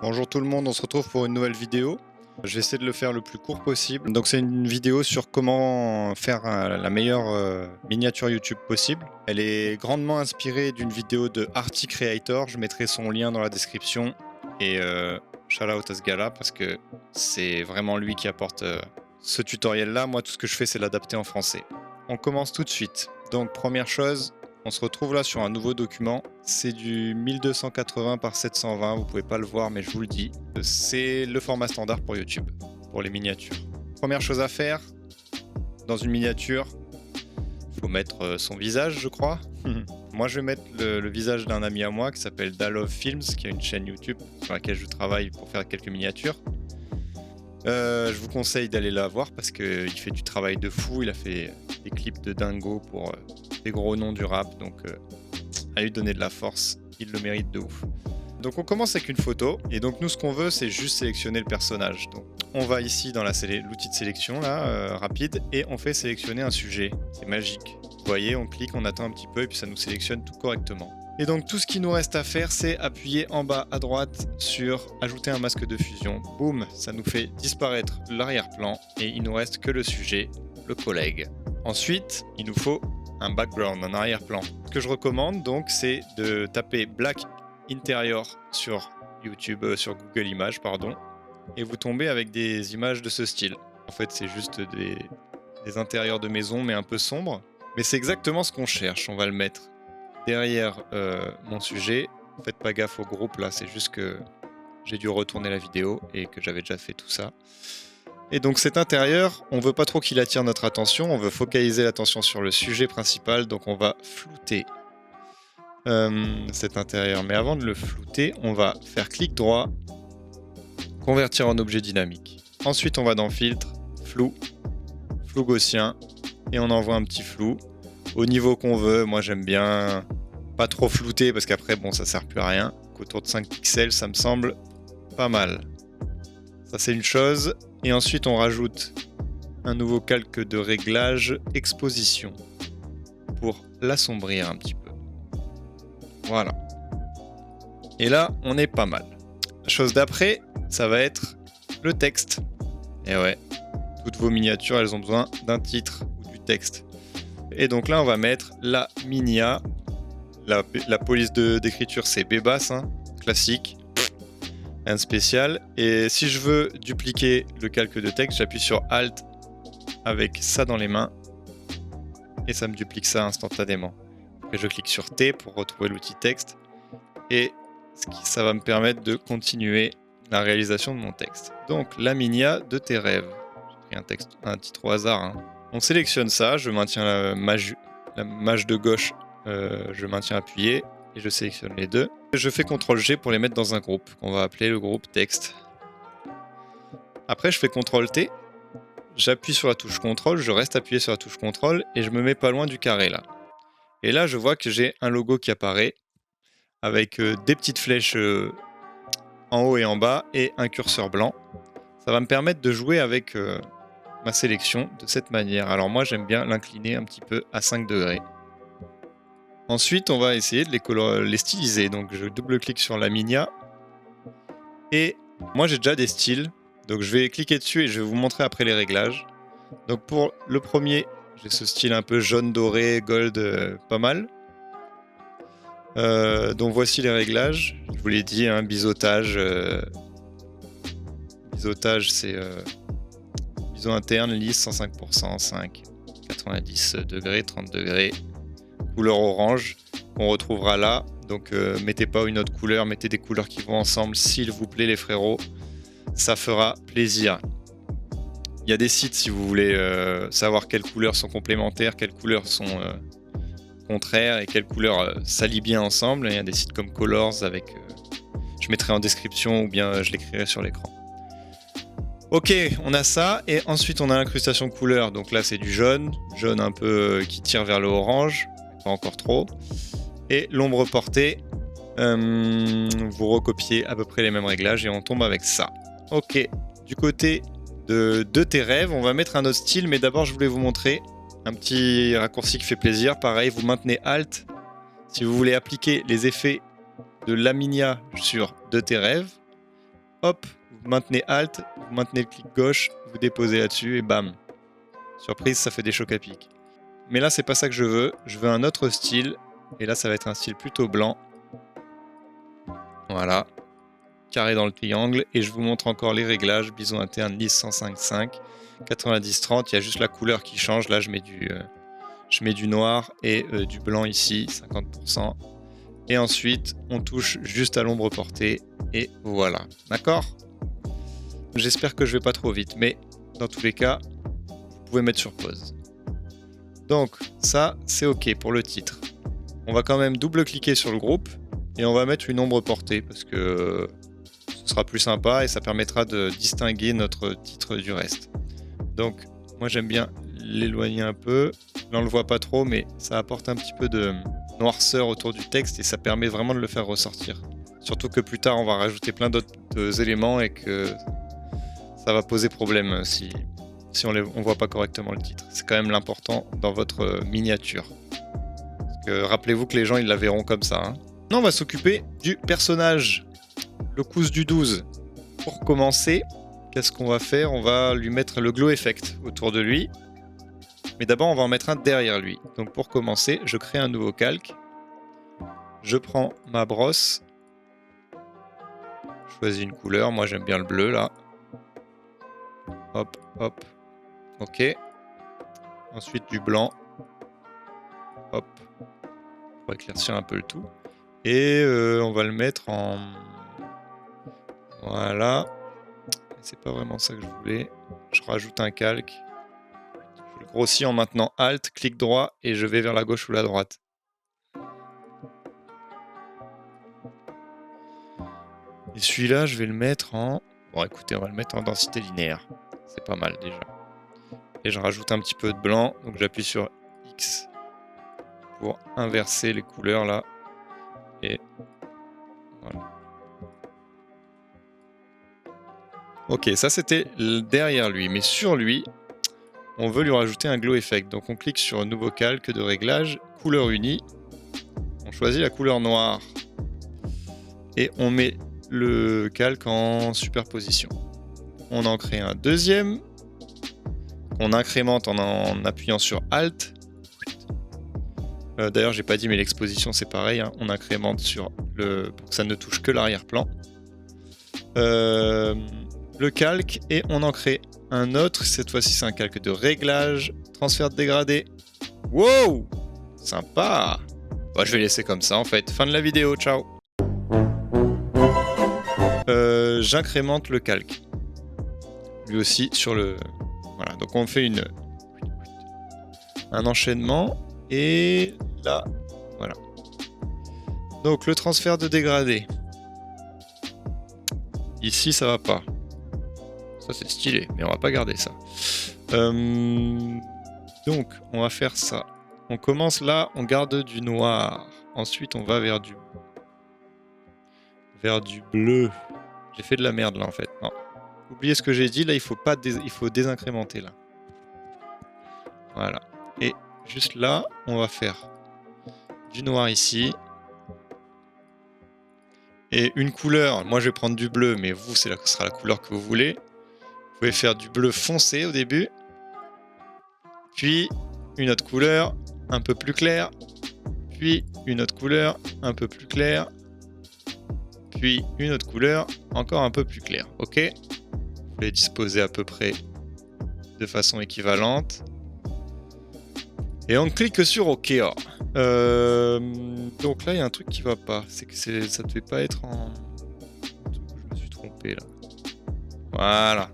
Bonjour tout le monde, on se retrouve pour une nouvelle vidéo. Je vais essayer de le faire le plus court possible. Donc c'est une vidéo sur comment faire la meilleure miniature YouTube possible. Elle est grandement inspirée d'une vidéo de Arty Creator. Je mettrai son lien dans la description. Et shout out à ce gars-là parce que c'est vraiment lui qui apporte ce tutoriel-là. Moi, tout ce que je fais, c'est l'adapter en français. On commence tout de suite. Donc première chose, on se retrouve là sur un nouveau document. C'est du 1280 par 720. Vous pouvez pas le voir, mais je vous le dis. C'est le format standard pour YouTube, pour les miniatures. Première chose à faire, dans une miniature, il faut mettre son visage, je crois. Moi, je vais mettre le visage d'un ami à moi qui s'appelle Dalov Films, qui a une chaîne YouTube sur laquelle je travaille pour faire quelques miniatures. Je vous conseille d'aller la voir parce qu'il fait du travail de fou. Il a fait des clips de dingo pour des gros noms du rap. Donc, à lui donner de la force. Il le mérite de ouf. Donc, on commence avec une photo. Et donc, nous, ce qu'on veut, c'est juste sélectionner le personnage. Donc, on va ici dans l'outil de sélection, là, rapide. Et on fait sélectionner un sujet. C'est magique. Vous voyez, on clique, on attend un petit peu et puis ça nous sélectionne tout correctement. Et donc tout ce qui nous reste à faire, c'est appuyer en bas à droite sur ajouter un masque de fusion. Boum, ça nous fait disparaître l'arrière-plan et il nous reste que le sujet, le collègue. Ensuite, il nous faut un background, un arrière-plan. Ce que je recommande donc, c'est de taper Black Interior sur YouTube, sur Google Images, pardon, et vous tombez avec des images de ce style. En fait, c'est juste des intérieurs de maison, mais un peu sombres. Mais c'est exactement ce qu'on cherche, on va le mettre derrière mon sujet. Faites pas gaffe au groupe là, c'est juste que j'ai dû retourner la vidéo et que j'avais déjà fait tout ça. Et donc cet intérieur, on veut pas trop qu'il attire notre attention, on veut focaliser l'attention sur le sujet principal, donc on va flouter cet intérieur. Mais avant de le flouter, on va faire clic droit, convertir en objet dynamique. Ensuite on va dans filtre, flou gaussien, et on envoie un petit flou au niveau qu'on veut. Moi j'aime bien pas trop flouter parce qu'après bon ça sert plus à rien. Autour de 5 pixels ça me semble pas mal. Ça c'est une chose. Et ensuite on rajoute un nouveau calque de réglage exposition pour l'assombrir un petit peu. Voilà. Et là on est pas mal. La chose d'après ça va être le texte. Et ouais, toutes vos miniatures elles ont besoin d'un titre ou du texte. Et donc là, on va mettre la minia. La police d'écriture, c'est Bebas, hein, classique. Rien de spécial. Et si je veux dupliquer le calque de texte, j'appuie sur Alt avec ça dans les mains. Et ça me duplique ça instantanément. Après, je clique sur T pour retrouver l'outil texte. Et ça va me permettre de continuer la réalisation de mon texte. Donc, la minia de tes rêves. J'ai pris un titre au hasard, hein. On sélectionne ça, je maintiens la mage de gauche, je maintiens appuyé et je sélectionne les deux. Je fais CTRL-G pour les mettre dans un groupe, qu'on va appeler le groupe texte. Après, je fais CTRL-T, j'appuie sur la touche CTRL, je reste appuyé sur la touche CTRL et je me mets pas loin du carré là. Et là, je vois que j'ai un logo qui apparaît avec des petites flèches en haut et en bas et un curseur blanc. Ça va me permettre de jouer avec ma sélection de cette manière. Alors moi j'aime bien l'incliner un petit peu à 5 degrés. Ensuite on va essayer de les styliser. Donc je double-clique sur la minia. Et moi j'ai déjà des styles. Donc je vais cliquer dessus et je vais vous montrer après les réglages. Donc pour le premier, j'ai ce style un peu jaune doré, gold, pas mal. Donc voici les réglages. Je vous l'ai dit, hein, biseautage. Biseautage c'est... ISO interne, lisse, 105%, 5, 90 degrés, 30 degrés, couleur orange, qu'on retrouvera là. Donc mettez pas une autre couleur, mettez des couleurs qui vont ensemble, s'il vous plaît les frérots, ça fera plaisir. Il y a des sites si vous voulez savoir quelles couleurs sont complémentaires, quelles couleurs sont contraires et quelles couleurs s'allient bien ensemble. Il y a des sites comme Colors avec... je mettrai en description ou bien je l'écrirai sur l'écran. Ok, on a ça, et ensuite on a l'incrustation couleur, donc là c'est du jaune un peu qui tire vers le orange, pas encore trop, et l'ombre portée, vous recopiez à peu près les mêmes réglages et on tombe avec ça. Ok, du côté de tes rêves, on va mettre un autre style, mais d'abord je voulais vous montrer un petit raccourci qui fait plaisir, pareil, vous maintenez Alt, si vous voulez appliquer les effets de Laminia sur de tes rêves, hop, vous maintenez Alt, vous maintenez le clic gauche, vous déposez là-dessus et bam. Surprise, ça fait des chocs à pic. Mais là, c'est pas ça que je veux un autre style. Et là, ça va être un style plutôt blanc. Voilà. Carré dans le triangle. Et je vous montre encore les réglages. Bison interne, lisse 105.5. 90-30. Il y a juste la couleur qui change. Là, je mets du noir et du blanc ici, 50%. Et ensuite, on touche juste à l'ombre portée. Et voilà. D'accord ? J'espère que je vais pas trop vite. Mais dans tous les cas, vous pouvez mettre sur pause. Donc, ça, c'est OK pour le titre. On va quand même double-cliquer sur le groupe et on va mettre une ombre portée parce que ce sera plus sympa et ça permettra de distinguer notre titre du reste. Donc, moi j'aime bien l'éloigner un peu. Là, on le voit pas trop, mais ça apporte un petit peu de noirceur autour du texte et ça permet vraiment de le faire ressortir. Surtout que plus tard, on va rajouter plein d'autres éléments et que ça va poser problème si on ne voit pas correctement le titre. C'est quand même l'important dans votre miniature. Rappelez-vous que les gens ils la verront comme ça. Maintenant, on va s'occuper du personnage, le cousse du 12. Pour commencer, qu'est-ce qu'on va faire? On va lui mettre le glow effect autour de lui. Mais d'abord, on va en mettre un derrière lui. Donc pour commencer, je crée un nouveau calque. Je prends ma brosse. Je choisis une couleur. Moi, j'aime bien le bleu là. Hop, hop. Ok. Ensuite, du blanc. Hop. Pour éclaircir un peu le tout. Et on va le mettre en... Voilà. C'est pas vraiment ça que je voulais. Je rajoute un calque. Je le grossis en maintenant Alt, clic droit et je vais vers la gauche ou la droite. Et celui-là, je vais le mettre en... Bon, écoutez, on va le mettre en densité linéaire. C'est pas mal déjà. Et je rajoute un petit peu de blanc. Donc j'appuie sur X pour inverser les couleurs là. Et voilà. Ok, ça c'était derrière lui. Mais sur lui, on veut lui rajouter un glow effect. Donc on clique sur un nouveau calque de réglage, couleur unie. On choisit la couleur noire. Et on met le calque en superposition. On en crée un deuxième. On incrémente en appuyant sur Alt. D'ailleurs, j'ai pas dit, mais l'exposition c'est pareil. Hein. On incrémente pour que ça ne touche que l'arrière-plan. Le calque et on en crée un autre. Cette fois-ci, c'est un calque de réglage, transfert de dégradé. Wow, sympa. Bon, je vais laisser comme ça en fait. Fin de la vidéo. Ciao. J'incrémente le calque. Lui aussi sur le... Voilà, donc on fait un enchaînement. Et là, voilà. Donc le transfert de dégradé. Ici, ça va pas. Ça, c'est stylé, mais on va pas garder ça. Donc, on va faire ça. On commence là, on garde du noir. Ensuite, on va vers du bleu. J'ai fait de la merde là en fait. Non. Oubliez ce que j'ai dit, là il faut désincrémenter là. Voilà. Et juste là, on va faire du noir ici. Et une couleur, moi je vais prendre du bleu, mais vous, ce sera la couleur que vous voulez. Vous pouvez faire du bleu foncé au début. Puis une autre couleur un peu plus claire. Puis une autre couleur un peu plus claire. Puis une autre couleur encore un peu plus claire. Ok? Vous les disposer à peu près de façon équivalente. Et on clique sur OK. Donc là, il y a un truc qui va pas. C'est que ça ne devait pas être en... Je me suis trompé là. Voilà.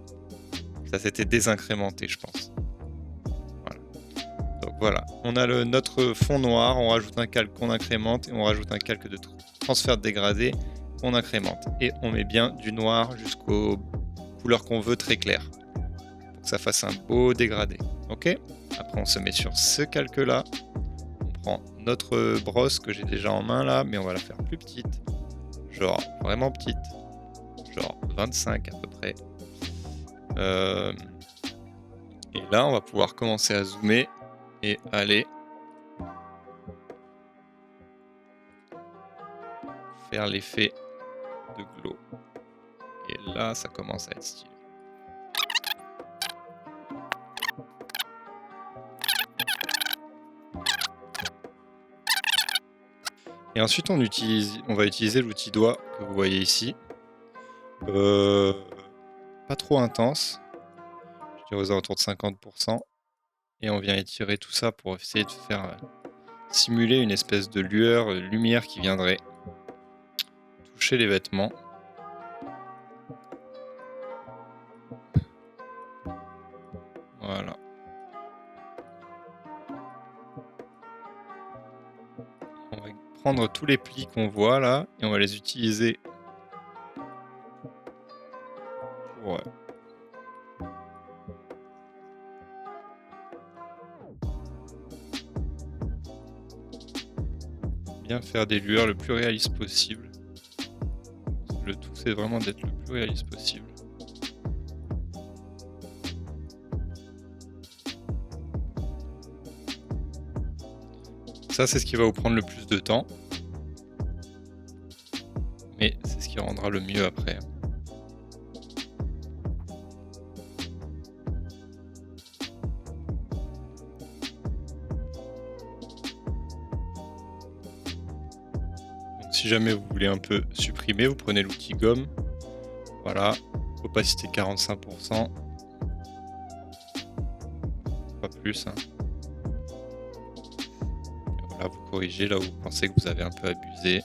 Ça s'était désincrémenté, je pense. Voilà. Donc voilà. On a notre fond noir. On rajoute un calque qu'on incrémente. Et on rajoute un calque de transfert de dégradé qu'on incrémente. Et on met bien du noir jusqu'aux couleurs qu'on veut très claires. Pour que ça fasse un beau dégradé. Ok ? Après, on se met sur ce calque-là. On prend notre brosse que j'ai déjà en main là, mais on va la faire plus petite. Genre vraiment petite. Genre 25 à peu près. Et là, on va pouvoir commencer à zoomer et aller faire l'effet de glow. Et là, ça commence à être stylé. Et ensuite, on va utiliser l'outil doigt que vous voyez ici. Pas trop intense, je dirais aux alentours de 50%. Et on vient étirer tout ça pour essayer de faire simuler une espèce de lumière qui viendrait toucher les vêtements. Voilà. On va prendre tous les plis qu'on voit là et on va les utiliser pour bien faire des lueurs le plus réaliste possible. Le tout, c'est vraiment d'être le plus réaliste possible. Ça, c'est ce qui va vous prendre le plus de temps. Mais c'est ce qui rendra le mieux après. Donc, si jamais vous voulez un peu supprimer, vous prenez l'outil gomme. Voilà, opacité 45%. Pas plus. Hein. Là, vous corrigez là où vous pensez que vous avez un peu abusé.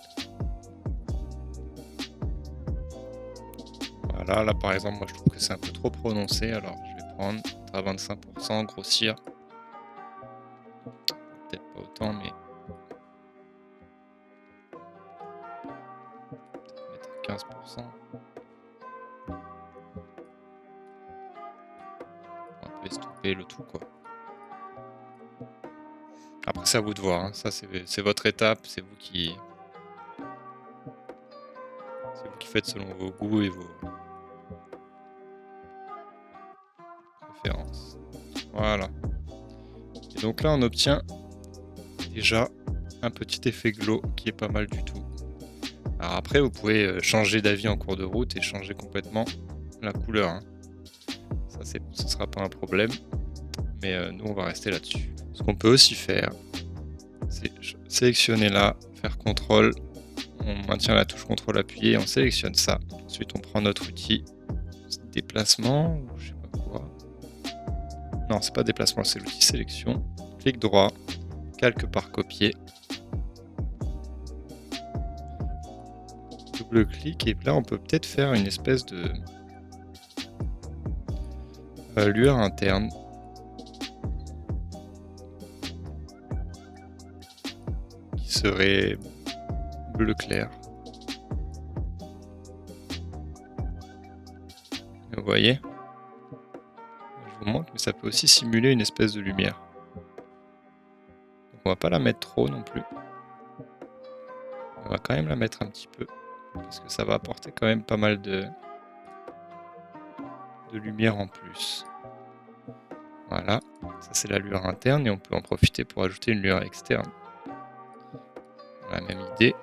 Voilà, là par exemple, moi je trouve que c'est un peu trop prononcé, alors je vais prendre à 25%, grossir. Peut-être pas autant, mais peut-être mettre 15%. On peut estomper le tout quoi. Après, c'est à vous de voir, hein. Ça c'est votre étape, c'est vous qui faites selon vos goûts et vos préférences. Voilà. Et donc là, on obtient déjà un petit effet glow qui est pas mal du tout. Alors après, vous pouvez changer d'avis en cours de route et changer complètement la couleur. Hein. Ça, ce sera pas un problème, mais nous, on va rester là-dessus. Ce qu'on peut aussi faire, c'est sélectionner là, faire CTRL, on maintient la touche CTRL appuyée, on sélectionne ça. Ensuite, on prend notre outil déplacement, ou je sais pas quoi. Non, c'est pas déplacement, c'est l'outil sélection. Clic droit, calque par copier. Double clic et là, on peut peut-être faire une espèce de lueur interne. Qui serait bleu clair. Vous voyez? Je vous montre, mais ça peut aussi simuler une espèce de lumière. Donc on va pas la mettre trop non plus. On va quand même la mettre un petit peu. Parce que ça va apporter quand même pas mal de lumière en plus. Voilà, ça c'est la lueur interne et on peut en profiter pour ajouter une lueur externe. La même idée.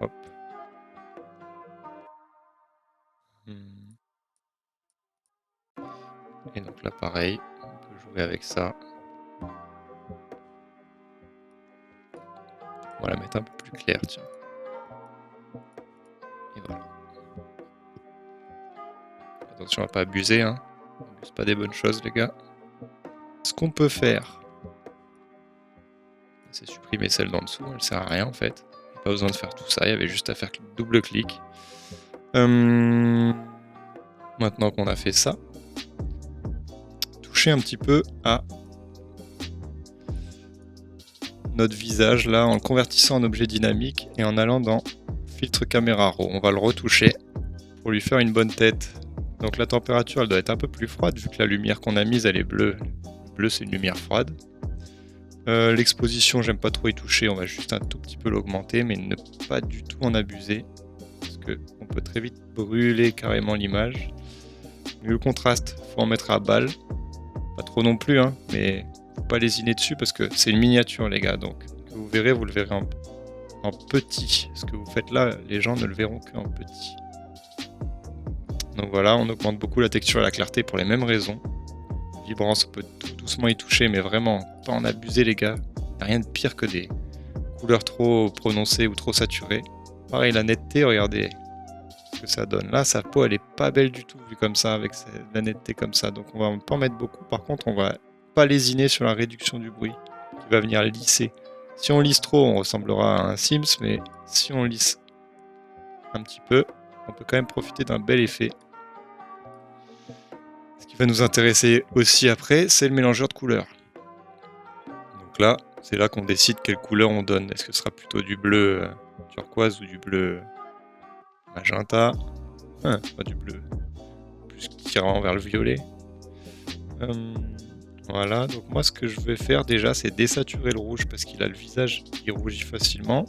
Hop. Et donc là pareil, on peut jouer avec ça. On va la mettre un peu plus claire, tiens. Et voilà. Attention à pas abuser, hein. On n'abuse pas des bonnes choses, les gars. Ce qu'on peut faire, c'est supprimer celle d'en dessous, elle sert à rien en fait. Pas besoin de faire tout ça, il y avait juste à faire double clic. Maintenant qu'on a fait ça, toucher un petit peu à notre visage là en le convertissant en objet dynamique et en allant dans filtre caméra raw. On va le retoucher pour lui faire une bonne tête. Donc la température elle doit être un peu plus froide vu que la lumière qu'on a mise elle est bleue. Le bleu c'est une lumière froide. L'exposition j'aime pas trop y toucher, on va juste un tout petit peu l'augmenter mais ne pas du tout en abuser parce qu'on peut très vite brûler carrément l'image. Le contraste faut en mettre à balle, pas trop non plus hein, mais faut pas lésiner dessus parce que c'est une miniature les gars, donc vous verrez, vous le verrez en petit. Ce que vous faites là, les gens ne le verront qu'en petit. Donc voilà, on augmente beaucoup la texture et la clarté pour les mêmes raisons. Vibrance, on peut tout doucement y toucher, mais vraiment, pas en abuser les gars. Il n'y a rien de pire que des couleurs trop prononcées ou trop saturées. Pareil, la netteté, regardez ce que ça donne. Là, sa peau, elle est pas belle du tout, vue comme ça, avec la netteté comme ça. Donc on va pas en mettre beaucoup. Par contre, on va pas lésiner sur la réduction du bruit, qui va venir lisser. Si on lisse trop, on ressemblera à un Sims, mais si on lisse un petit peu, on peut quand même profiter d'un bel effet. Ce qui va nous intéresser aussi après, c'est le mélangeur de couleurs. Donc là, c'est là qu'on décide quelle couleur on donne. Est-ce que ce sera plutôt du bleu turquoise ou du bleu magenta? Pas du bleu, plus tirant vers le violet. Voilà, donc moi ce que je vais faire déjà, c'est désaturer le rouge parce qu'il a le visage qui rougit facilement.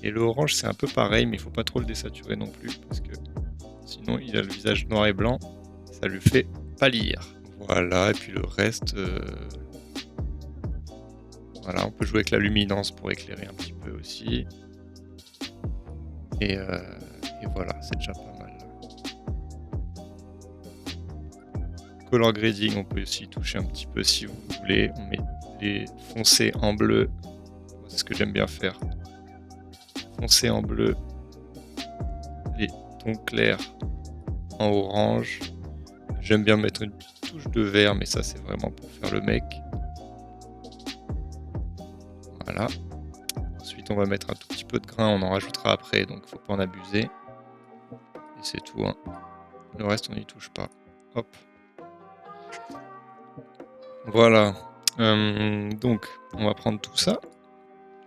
Et le orange, c'est un peu pareil, mais il faut pas trop le désaturer non plus parce que sinon il a le visage noir et blanc, ça lui fait pâlir. Voilà, et puis le reste, voilà, on peut jouer avec la luminance pour éclairer un petit peu aussi. Et voilà, c'est déjà pas mal. Color grading, on peut aussi toucher un petit peu si vous voulez. On met les foncés en bleu, c'est ce que j'aime bien faire. Foncé en bleu, les tons clairs en orange. J'aime bien mettre une petite touche de vert, mais ça c'est vraiment pour faire le mec. Voilà. Ensuite on va mettre un tout petit peu de grain, on en rajoutera après, donc faut pas en abuser. Et c'est tout, hein. Le reste on n'y touche pas. Hop. Voilà. Donc on va prendre tout ça,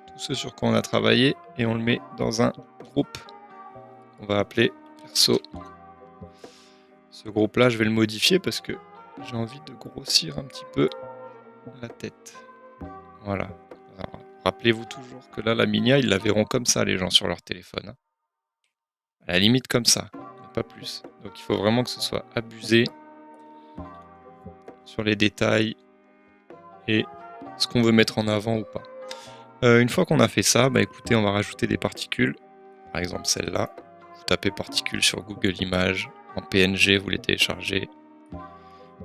tout ce sur quoi on a travaillé, et on le met dans un groupe qu'on va appeler perso. Ce groupe là je vais le modifier parce que j'ai envie de grossir un petit peu la tête. Voilà. Alors, rappelez-vous toujours que là la Minia ils la verront comme ça les gens sur leur téléphone, hein. À la limite comme ça, mais pas plus. Donc il faut vraiment que ce soit abusé sur les détails et ce qu'on veut mettre en avant ou pas. Une fois qu'on a fait ça, bah écoutez, on va rajouter des particules. Par exemple celle-là. Vous tapez particules sur Google Images, en PNG, vous les téléchargez. Et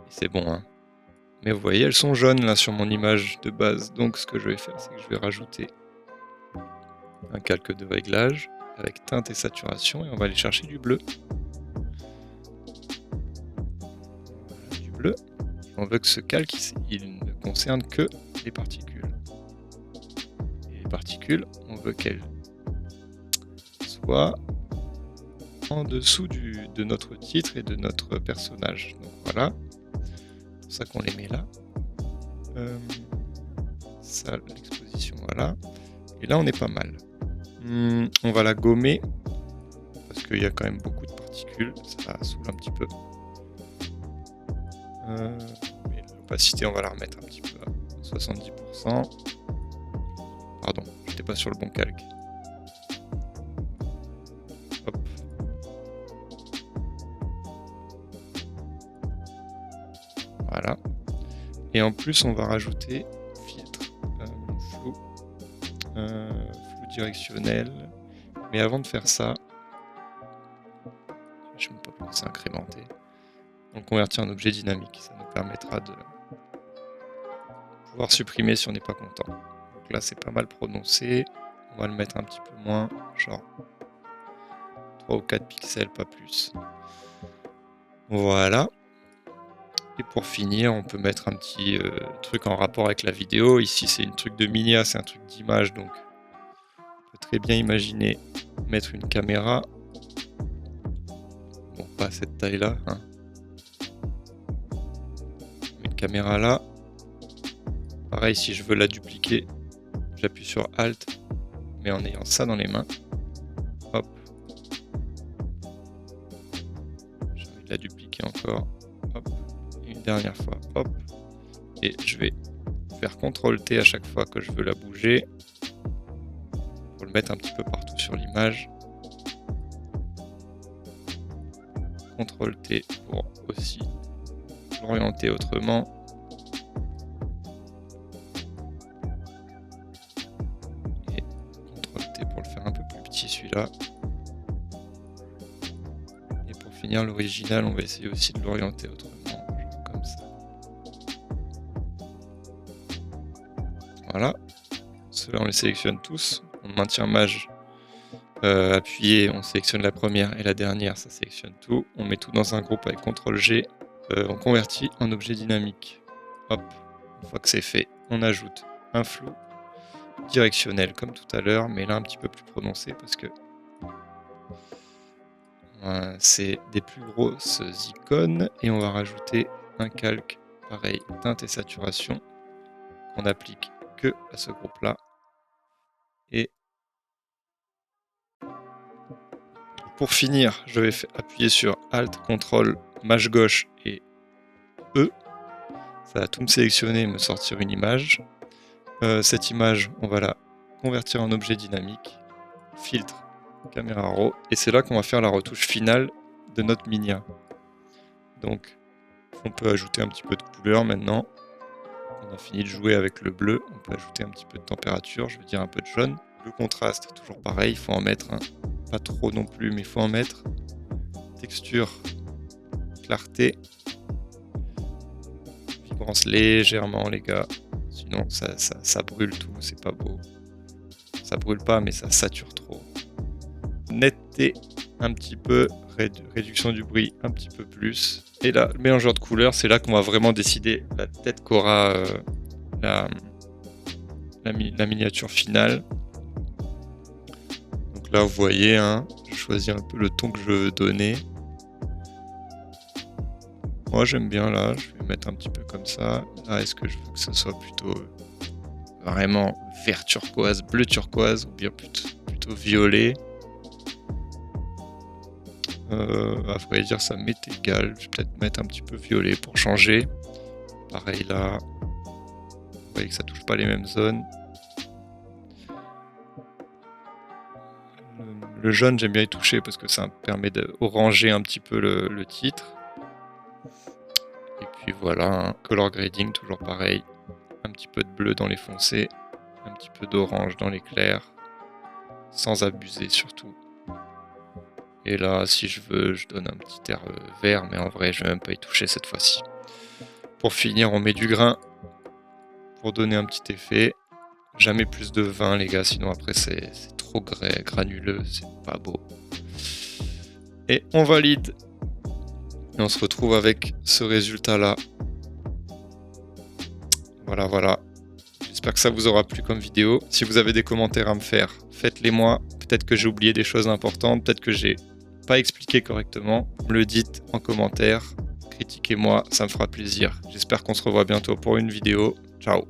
c'est bon, hein. Mais vous voyez, elles sont jaunes là sur mon image de base. Donc ce que je vais faire, c'est que je vais rajouter un calque de réglage avec teinte et saturation et on va aller chercher du bleu. Voilà, du bleu. On veut que ce calque, il ne concerne que les particules. Et les particules, on veut qu'elles soient en dessous de notre titre et de notre personnage. Donc voilà, c'est pour ça qu'on les met là. Ça, l'exposition, voilà. Et là, on est pas mal. On va la gommer parce qu'il y a quand même beaucoup de particules. Ça saoule un petit peu. Mais l'opacité, on va la remettre un petit peu à 70%. Pardon, j'étais pas sur le bon calque. Hop. Voilà. Et en plus, on va rajouter filtre, flou directionnel. Mais avant de faire ça, je sais même pas pourquoi c'est incrémenté. On le convertit en objet dynamique. Ça nous permettra de pouvoir supprimer si on n'est pas content. Donc là, c'est pas mal prononcé. On va le mettre un petit peu moins, genre 3 ou 4 pixels, pas plus. Voilà. Et pour finir, on peut mettre un petit truc en rapport avec la vidéo. Ici, c'est une truc de Minia, c'est un truc d'image, donc on peut très bien imaginer mettre une caméra. Bon, pas à cette taille-là, hein. Une caméra là. Pareil, si je veux la dupliquer, j'appuie sur Alt, mais en ayant ça dans les mains. Hop. J'ai envie de la dupliquer encore. Hop. Une dernière fois. Hop. Et je vais faire CTRL-T à chaque fois que je veux la bouger. Pour le mettre un petit peu partout sur l'image. CTRL-T pour aussi l'orienter autrement. celui-là. Et pour finir l'original, on va essayer aussi de l'orienter autrement, genre comme ça. Voilà. Ceux-là, on les sélectionne tous. On maintient mage appuyé, on sélectionne la première et la dernière, ça sélectionne tout. On met tout dans un groupe avec CTRL-G. On convertit en objet dynamique. Hop, une fois que c'est fait, on ajoute un flou directionnel comme tout à l'heure, mais là un petit peu plus prononcé parce que c'est des plus grosses icônes. Et on va rajouter un calque, pareil, teinte et saturation, qu'on applique que à ce groupe-là. Et pour finir, je vais appuyer sur Alt, CTRL, Maj gauche et E. Ça va tout me sélectionner et me sortir une image. Cette image, on va la convertir en objet dynamique. Filtre, caméra raw. Et c'est là qu'on va faire la retouche finale de notre Minia. Donc, on peut ajouter un petit peu de couleur maintenant. On a fini de jouer avec le bleu. On peut ajouter un petit peu de température, je veux dire un peu de jaune. Le contraste, toujours pareil, il faut en mettre un. Pas trop non plus, mais il faut en mettre. Texture, clarté. Vibrance légèrement, les gars. Sinon, ça brûle tout, c'est pas beau. Ça brûle pas, mais ça sature trop. Netteté, un petit peu. Réduction du bruit, un petit peu plus. Et là, le mélangeur de couleurs, c'est là qu'on va vraiment décider la tête qu'aura la miniature finale. Donc là, vous voyez, hein, je choisis un peu le ton que je veux donner. Moi, j'aime bien là, je vais mettre un petit peu comme ça. Là, est-ce que je veux que ce soit plutôt vraiment vert turquoise, bleu turquoise, ou bien plutôt violet? À vrai dire, ça m'est égal. Je vais peut-être mettre un petit peu violet pour changer. Pareil là. Vous voyez que ça touche pas les mêmes zones. Le jaune, j'aime bien y toucher parce que ça me permet d'oranger un petit peu le titre. Et puis voilà, hein, color grading, toujours pareil. Un petit peu de bleu dans les foncés, un petit peu d'orange dans les clairs, sans abuser surtout. Et là, si je veux, je donne un petit air vert, mais en vrai, je vais même pas y toucher cette fois-ci. Pour finir, on met du grain pour donner un petit effet. Jamais plus de 20, les gars, sinon après c'est trop granuleux, c'est pas beau. Et on valide. Et on se retrouve avec ce résultat-là. Voilà. J'espère que ça vous aura plu comme vidéo. Si vous avez des commentaires à me faire, faites-les moi. Peut-être que j'ai oublié des choses importantes, peut-être que j'ai pas expliqué correctement. Me le dites en commentaire. Critiquez-moi, ça me fera plaisir. J'espère qu'on se revoit bientôt pour une vidéo. Ciao.